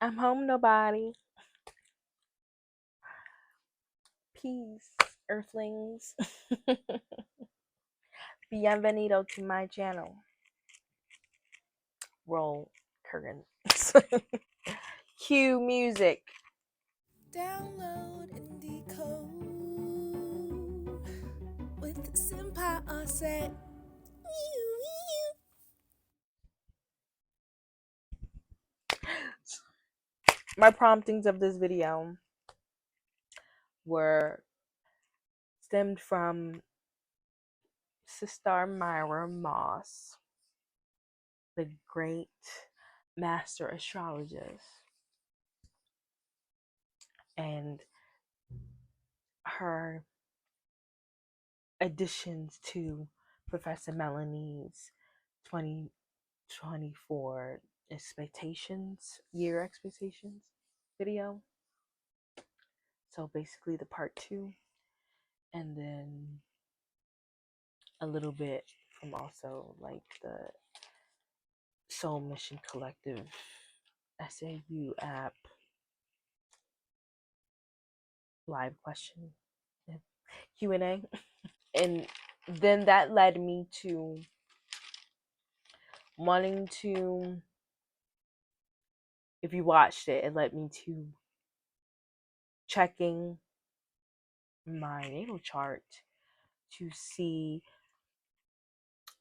I'm home, nobody. Peace, earthlings. Bienvenido to my channel. Roll curtains. Cue music. Download and decode with Senpai Offset. My promptings of this video were stemmed from Sistar MyRah Moss, the great master astrologist, and her additions to Professor Melanie's 2024 year expectations video. So basically the part 2, and then a little bit from also like the Soul Mission Collective SAU app live question Q&A. And then that led me to wanting to, if you watched it, it led me to checking my natal chart to see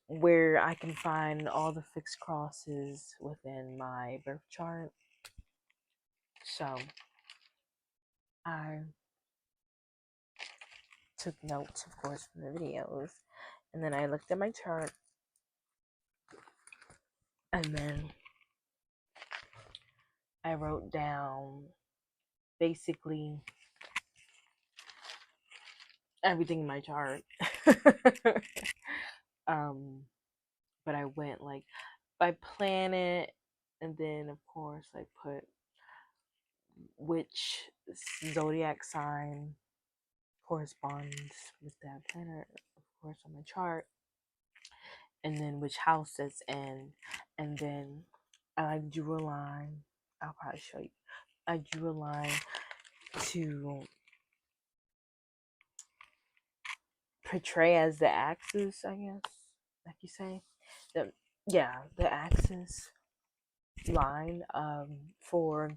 where I can find all the fixed crosses within my birth chart. So I took notes, of course, from the videos, and then I looked at my chart, and then I wrote down basically everything in my chart. But I went like by planet, and then of course I put which zodiac sign corresponds with that planet, of course, on my chart, and then which house it's in, and then I drew a line. I'll probably show you. I drew a line to portray as the axis, I guess, like you say, the axis line for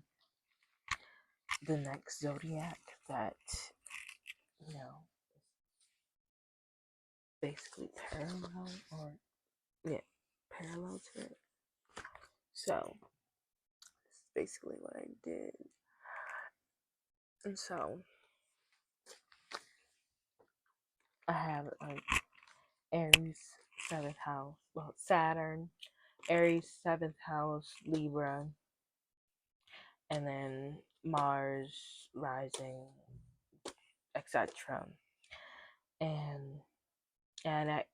the next zodiac that, you know, basically parallel, or parallel to it. So this is basically what I did. And so I have like Aries 7th house, well, Saturn, Aries 7th house, Libra, and then Mars rising, etc. And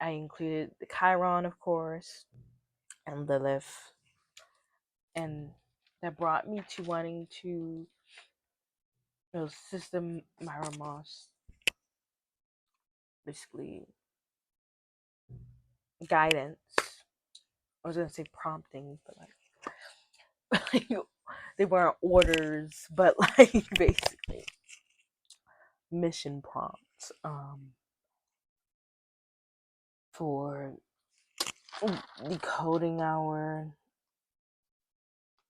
I included the Chiron, of course, and Lilith, and that brought me to wanting to, Sistar MyRah Moss, basically guidance. I was gonna say prompting, but like they weren't orders, but like basically mission prompts for decoding our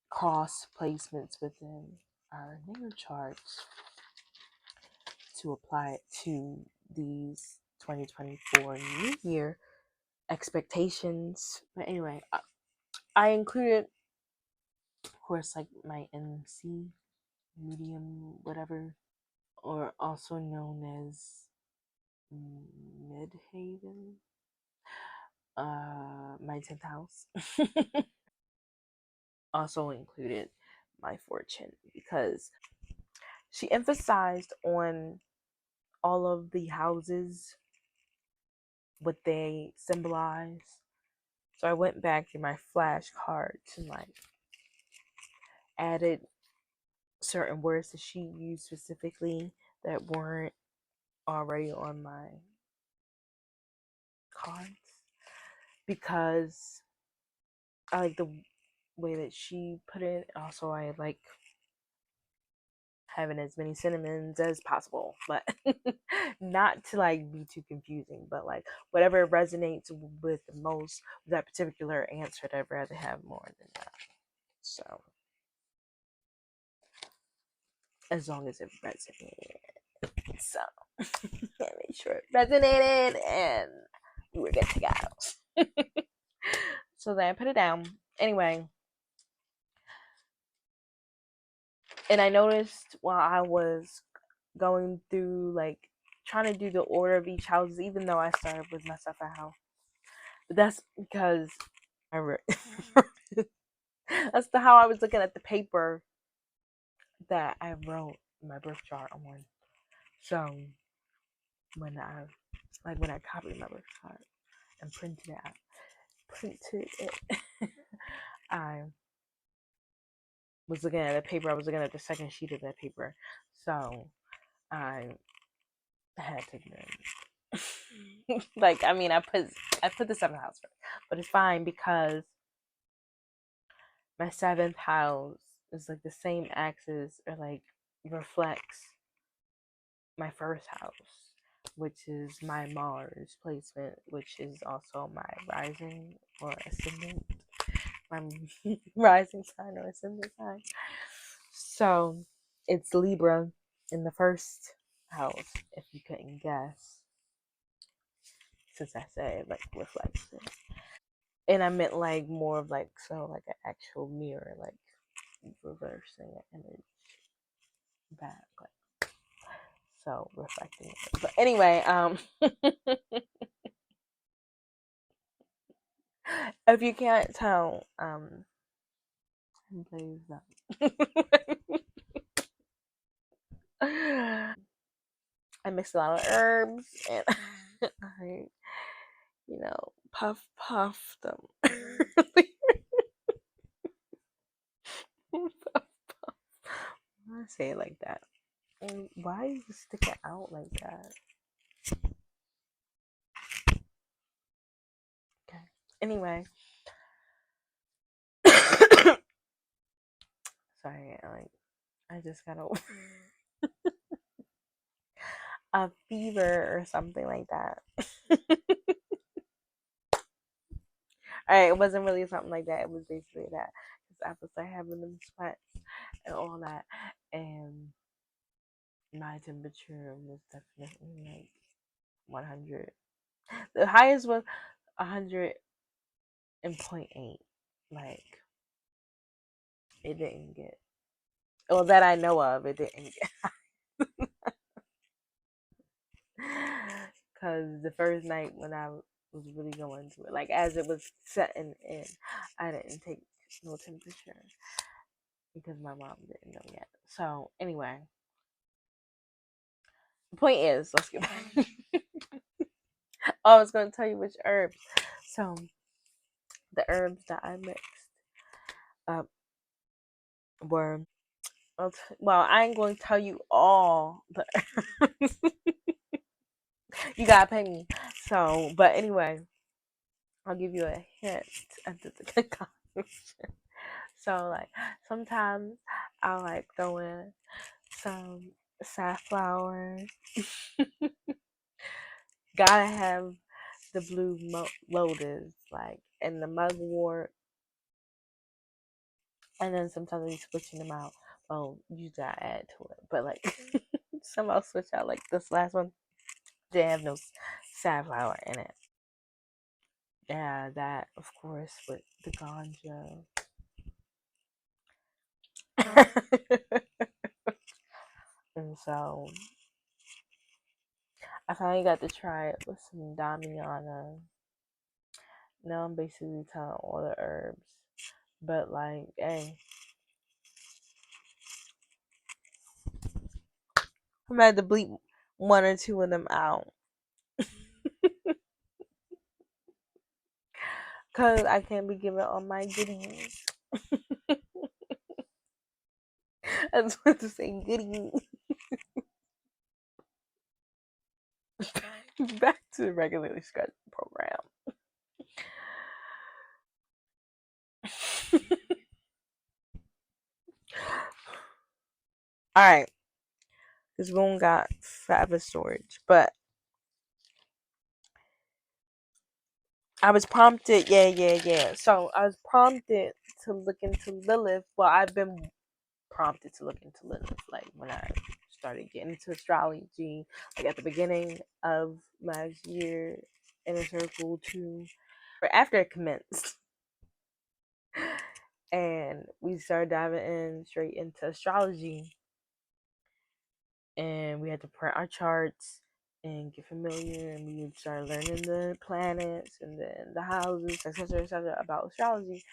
cross placements within our natal charts to apply it to these 2024 New Year expectations. But anyway, I included, of course, like my MC, medium, whatever, or also known as Midhaven, my 10th house. Also included my fortune, because she emphasized on all of the houses, what they symbolize. So I went back in my flashcards and like added certain words that she used specifically that weren't already on my cards, because I like the way that she put it. Also, I like having as many cinnamons as possible, but not to like be too confusing, but like whatever resonates with the most with that particular answer, I'd rather have more than that. So as long as it resonated. So make sure it resonated and we were good to go. So then I put it down. Anyway, and I noticed while I was going through like trying to do the order of each house, even though I started with my stuff at house. But that's because I that's how I was looking at the paper that I wrote my birth chart on. So when I copied my birth chart and printed it, I was looking at the paper. I was looking at the second sheet of that paper. So I had to like I mean I put the seventh house first, but it's fine because my seventh house is like the same axis or like reflects my first house, which is my Mars placement, which is also my rising or ascendant, my rising sign or ascendant sign. So it's Libra in the first house, if you couldn't guess, since I said like reflects it. And I meant like more of like so like an actual mirror, like reversing an image back, like so reflecting it. But anyway, if you can't tell, plays that. I mixed a lot of herbs and I, puff them. Puff, puff. I say it like that. Why is it sticking out like that? Okay. Anyway. Sorry, I just got a fever or something like that. Alright, it wasn't really something like that. It was basically that. Because I was like having them sweats and all that. And my temperature was definitely like 100. The highest was 100.8. Like, it didn't get. Well, that I know of, it didn't get. Because the first night when I was really going to it, like as it was setting in, I didn't take no temperature because my mom didn't know yet. So anyway, the point is, let's get back. I was going to tell you which herbs. So the herbs that I mixed up were well, I ain't going to tell you all the herbs. You gotta pay me. So, but anyway, I'll give you a hint at the concoction. So, like, sometimes I'll like throw in some safflower. Gotta have the blue lotus, like, and the mugwort. And then sometimes we switching them out. Well, you gotta add to it, but like, some I'll switch out. Like this last one, didn't have no safflower in it. Yeah, that of course with the ganja. And so I finally got to try it with some Damiana. Now I'm basically telling all the herbs. But like, hey, I'm gonna have to bleep one or two of them out. Cause I can't be giving all my goodies. I just want to say goodies. Back to the regularly scheduled program. All right. His room got forever storage. But I was prompted, So I was prompted to look into Lilith. Well, I've been prompted to look into Lilith, like when I started getting into astrology, like at the beginning of last year, Inner Circle 2, or after it commenced. And we started diving in straight into astrology. And we had to print our charts and get familiar, and we started learning the planets and then the houses, etc., about astrology,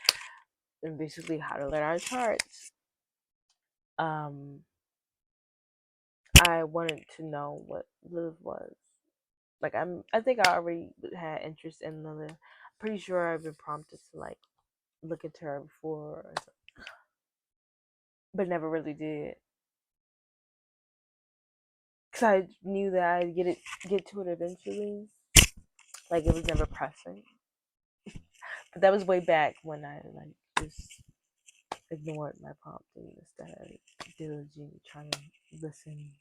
and basically how to learn our charts. I wanted to know what Lilith was. Like I think I already had interest in Lilith. Pretty sure I've been prompted to like look into her before, but never really did. Cause I knew that I'd get to it eventually. Like it was never pressing. But that was way back when I like just ignored my prompting instead of diligently trying to listen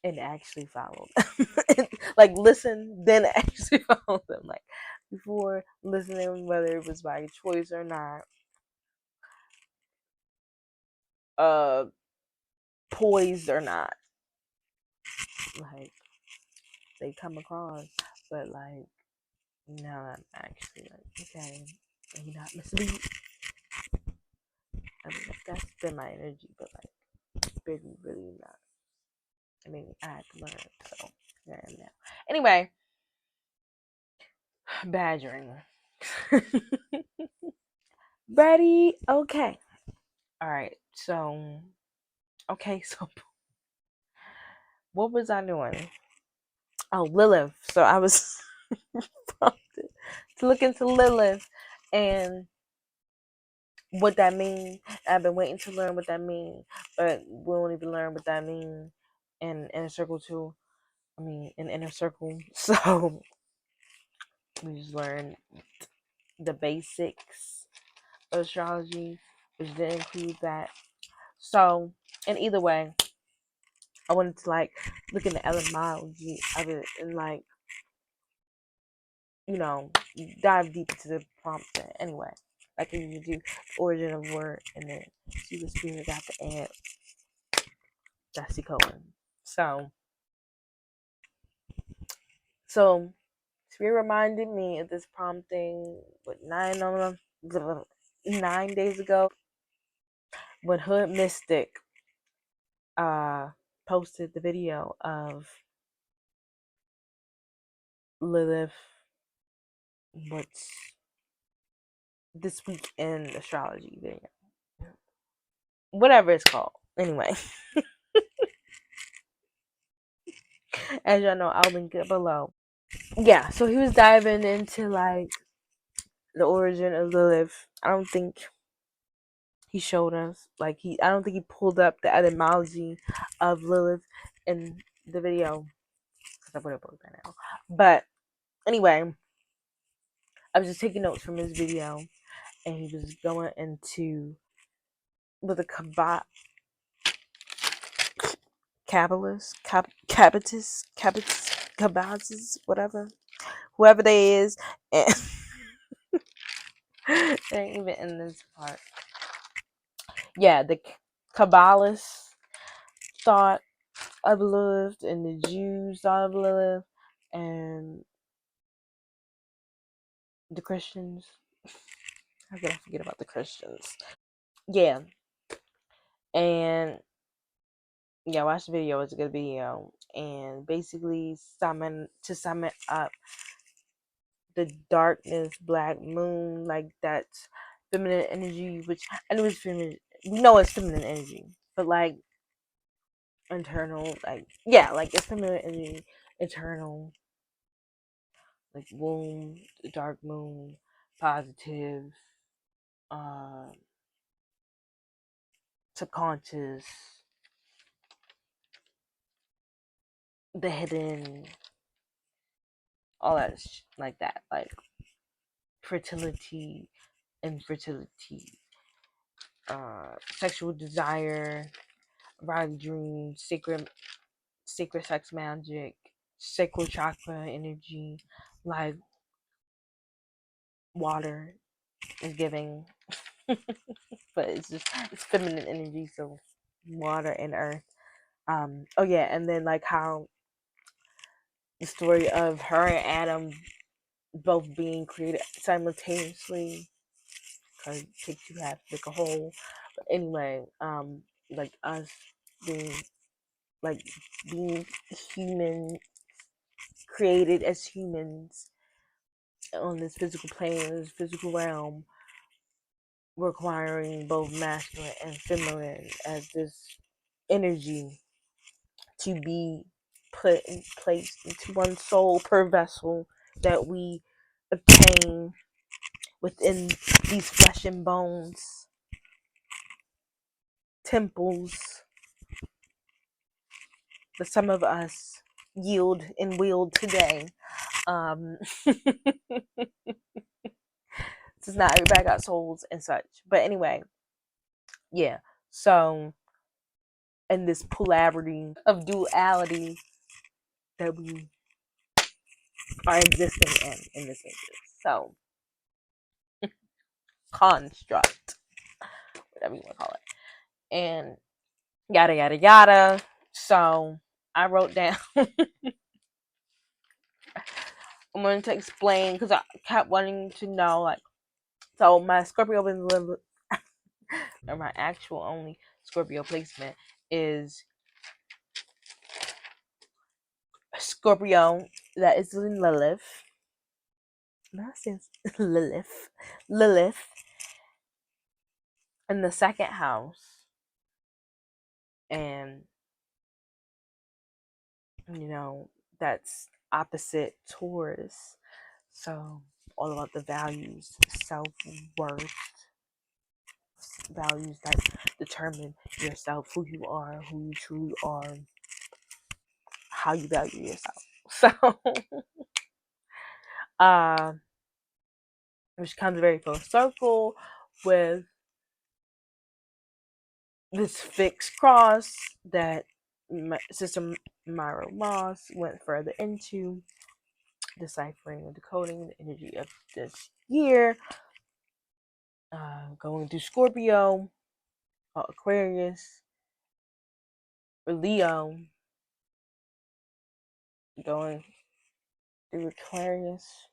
and actually follow them. Like listen, then actually follow them. Like before listening, whether it was by choice or not, poised or not. Like they come across, but like now I'm actually like, okay, are you not mislead? I mean, like, that's been my energy, but like, been really not. I mean, I had to learn, so here I am now. Anyway, badgering. Ready? Okay. All right. So, okay. So, what was I doing? Oh, Lilith. So I was prompted to look into Lilith and what that means. I've been waiting to learn what that means, but we won't even learn what that means in Inner Circle 2. I mean, in Inner Circle. So we just learned the basics of astrology, which didn't include that. So, and either way, I wanted to like look in the etymology of it and like, you know, dive deep into the prompt anyway. Like I usually do, origin of word, and then see what spirit got to add. That's the Cohen. So spirit reminded me of this prompting with 9 days ago when Hood Mystic posted the video of Lilith, what's this week in astrology video, whatever it's called. Anyway, as y'all know, I'll link it below. Yeah, so he was diving into like the origin of Lilith. I don't think he showed us like I don't think he pulled up the etymology of Lilith in the video because I would have broke that out. But anyway, I was just taking notes from his video, and he was going into with a Kabbalis, whatever, whoever they is, and they ain't even in this part. Yeah, the Kabbalists thought of Lilith, and the Jews thought of Lilith, and the Christians. How could I forget about the Christians? Yeah, and yeah, watch the video. It's a good video, and basically to sum it up, the darkness, black moon, like that's feminine energy, which I know it's feminine. We know it's feminine energy, but like internal, like yeah, like it's feminine energy, internal, like womb, the dark moon, positive, uh, subconscious, the hidden, all that like that, like fertility, infertility, sexual desire, Rag dream, sacred sex magic, sacral chakra energy, like water is giving. But it's feminine energy, so water and earth. Oh yeah, and then like how the story of her and Adam both being created simultaneously, because it takes two halves to make a whole. But anyway, like us being like being human, created as humans on this physical plane, this physical realm, requiring both masculine and feminine as this energy to be put in place into one soul per vessel that we obtain within these flesh and bones temples that some of us yield and wield today. This is not everybody got souls and such. But anyway, yeah. So, in this polarity of duality that we are existing in this instance. So, construct, whatever you want to call it. And yada, yada, yada. So, I wrote down, I'm going to explain because I kept wanting to know, like, so my Scorpio or my actual only Scorpio placement is Scorpio that is in Lilith. That says Lilith. Lilith in the second house. And, you know, that's opposite Taurus. So, all about the values, self worth, values that determine yourself, who you are, who you truly are, how you value yourself. So, uh, which comes very full circle with this fixed cross that Sistar MyRah Moss went further into, deciphering and decoding the energy of this year, going through Scorpio, Aquarius, or Leo, going through Aquarius,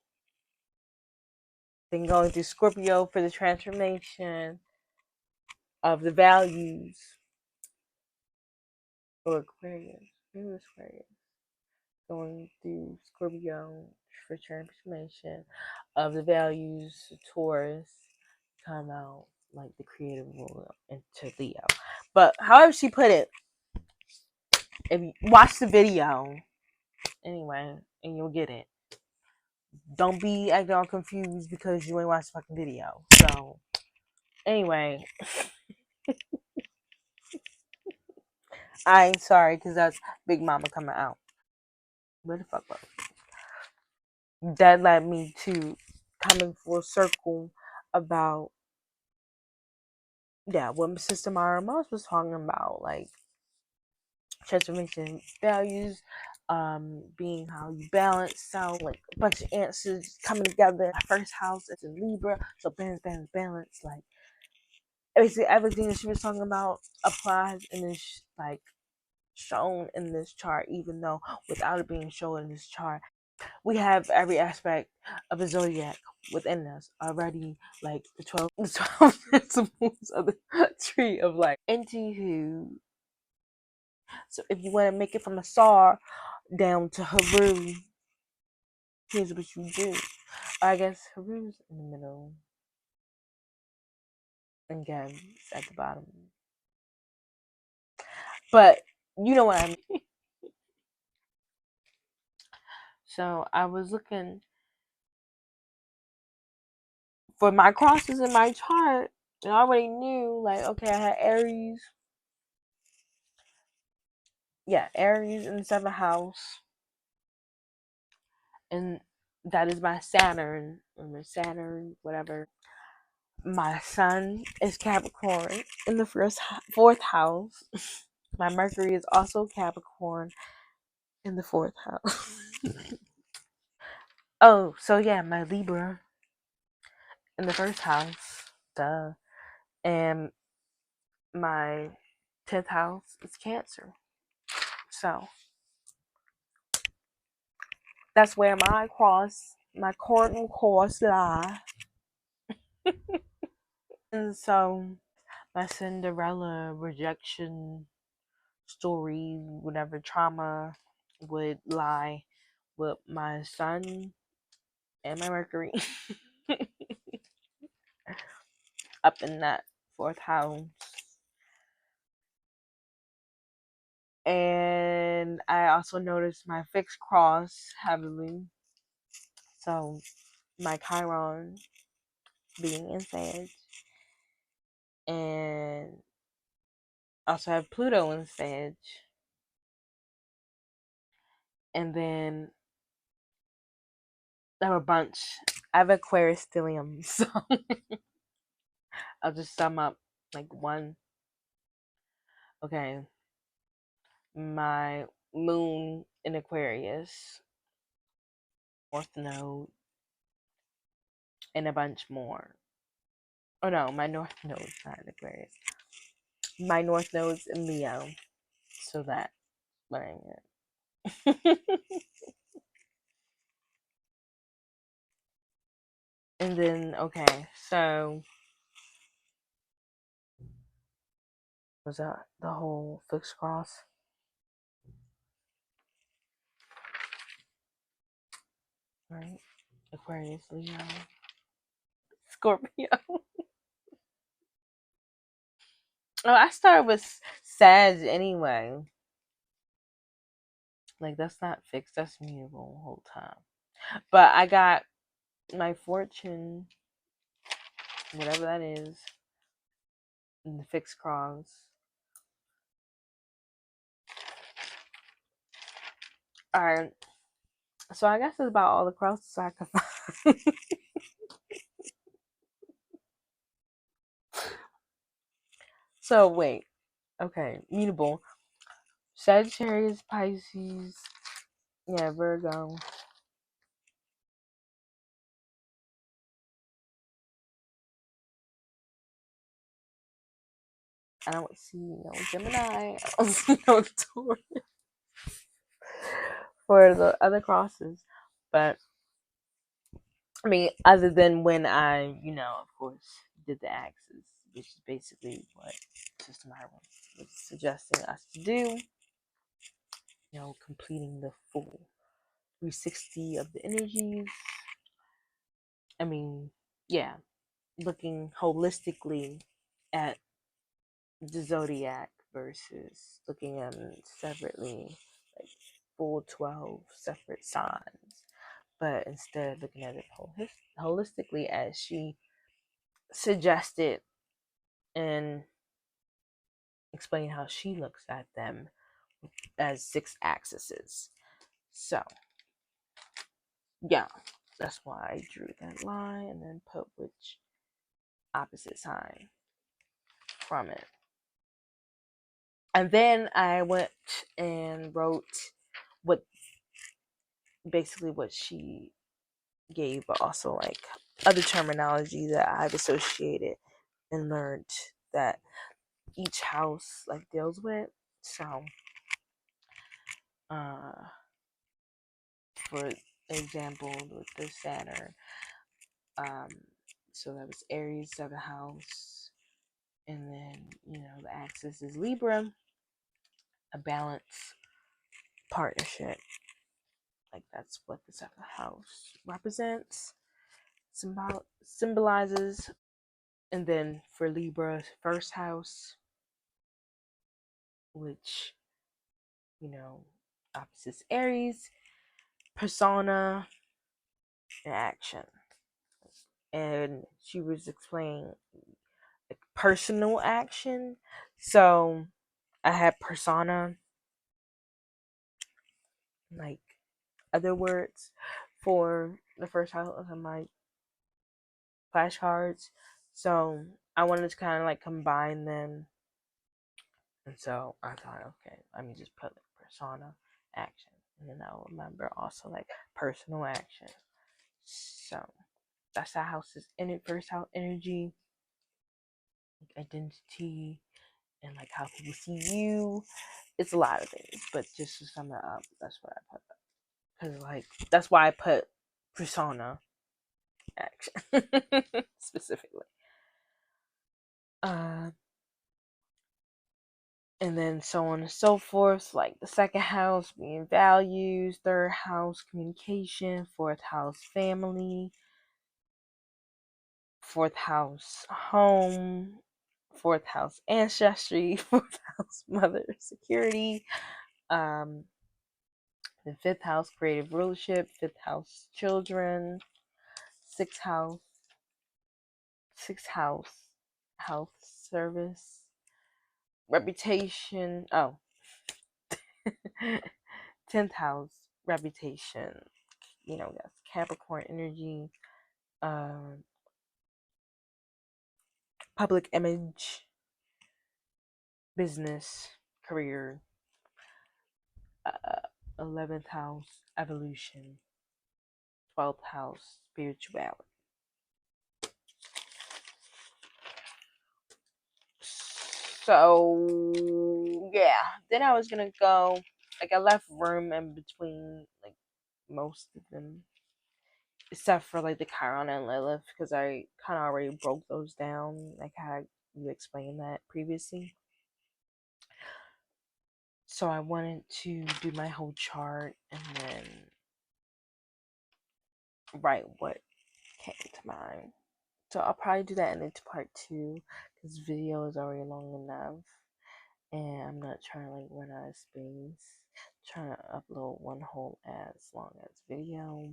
then going through Scorpio for the transformation of the values, or Aquarius, maybe Aquarius, going through Scorpio for transformation of the values, Taurus, come out like the creative rule into Leo. But however she put it, if you watch the video anyway, and you'll get it. Don't be acting all confused because you ain't watched the fucking video. So anyway, I ain't sorry because that's Big Mama coming out. Where the fuck was that? Led me to coming full circle about, yeah, what Sistar MyRah Moss was talking about, like transformation values, being how you balance out, like a bunch of answers coming together. My first house is in Libra, so balance. Like basically everything that she was talking about applies and is like shown in this chart, even though without it being shown in this chart, we have every aspect of the zodiac within us already, like the 12 principles of the tree of life. Anywho, so if you want to make it from a Asar down to Haru, here's what you do. I guess Haru's in the middle and Gab's at the bottom. But you know what I mean. So I was looking for my crosses in my chart, and I already knew, like, okay, I had Aries. Yeah, Aries in the seventh house. And that is my Saturn, or Saturn, whatever. My sun is Capricorn in the fourth house. My Mercury is also Capricorn in the fourth house. Oh, so yeah, my Libra in the first house. Duh. And my 10th house is Cancer. So that's where my cardinal cross lie. And so my Cinderella rejection story, whatever trauma would lie with my Sun and my Mercury up in that fourth house. And I also noticed my fixed cross heavily. So my Chiron being in Sag. And also have Pluto in Sag. And then I have a bunch. I have Aquarius stellium. So I'll just sum up like one. Okay. My moon in Aquarius, North Node, and a bunch more. Oh no, my North Node's not in Aquarius. My North Node's in Leo. So that's what I meant. And then, okay, so was that the whole fixed cross? Right? Aquarius, Leo, Scorpio. Oh, I started with Sag anyway. Like, that's not fixed, that's mutable the whole time. But I got my fortune, whatever that is, in the fixed cross. Alright, so I guess it's about all the crosses I could find. So, wait. Okay, mutable. Sagittarius, Pisces, yeah, Virgo. I don't see no Gemini. I don't see no Taurus for the other crosses. But I mean, other than when I, of course, did the axis, which is basically what Sistar MyRah was suggesting us to do. Completing the full 360 of the energies. I mean, yeah, looking holistically at the zodiac versus looking at them separately, like full 12 separate signs, but instead looking at it holistically as she suggested and explain how she looks at them as 6 axes. So, yeah, that's why I drew that line and then put which opposite sign from it. And then I went and wrote what basically what she gave, but also like other terminology that I've associated and learned that each house like deals with. So, for example, with the Saturn, um, so that was Aries 7th house, and then the axis is Libra, a balance partnership. Like that's what the 7th house represents, symbolizes. And then for Libra, first house, which opposites Aries, persona and action. And she was explaining like personal action. So I had persona, like other words for the first house on my flashcards. So I wanted to kind of like combine them And so I thought, okay, let me just put like persona action. And then I'll remember also like personal action. So that's that house's in it, first house energy, like identity, and like how people see you. It's a lot of things, but just to sum it up, that's what I put. Because like that's why I put persona action specifically. Uh, and then so on and so forth. Like the second house being values, third house communication, fourth house family, fourth house home, fourth house ancestry, fourth house mother security, um, the fifth house creative rulership, fifth house children, sixth house health service, reputation. Oh, 10th house reputation. That's Capricorn energy, um, public image, business, career. 11th house evolution, 12th house spirituality. So yeah, then I was gonna go, like I left room in between like most of them, except for like the Chiron and Lilith, because I kind of already broke those down, like how you explained that previously. So I wanted to do my whole chart and then write what came to mind. So I'll probably do that in into part two, because video is already long enough, and I'm not trying to like run out of space. I'm trying to upload one whole as long as video.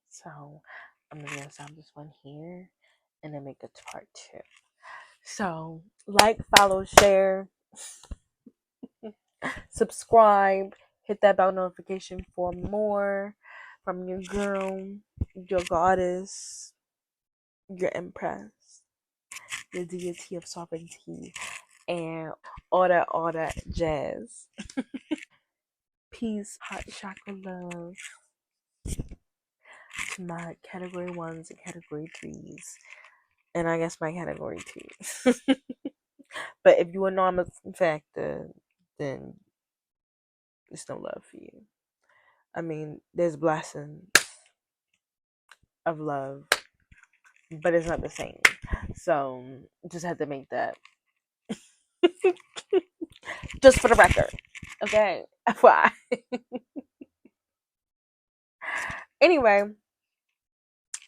So I'm just gonna stop this one here, and then make it to part two. So like, follow, share, subscribe, hit that bell notification for more from your girl, your goddess, your empress, the deity of sovereignty, and all that jazz. Peace, hot chakra love to my category ones and category threes, and I guess my category twos. But if you are not a factor, then there's no love for you. I mean, there's blessings of love, but it's not the same. So just had to make that just for the record. Okay. FYI. Anyway,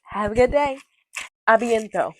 have a good day. Abiento.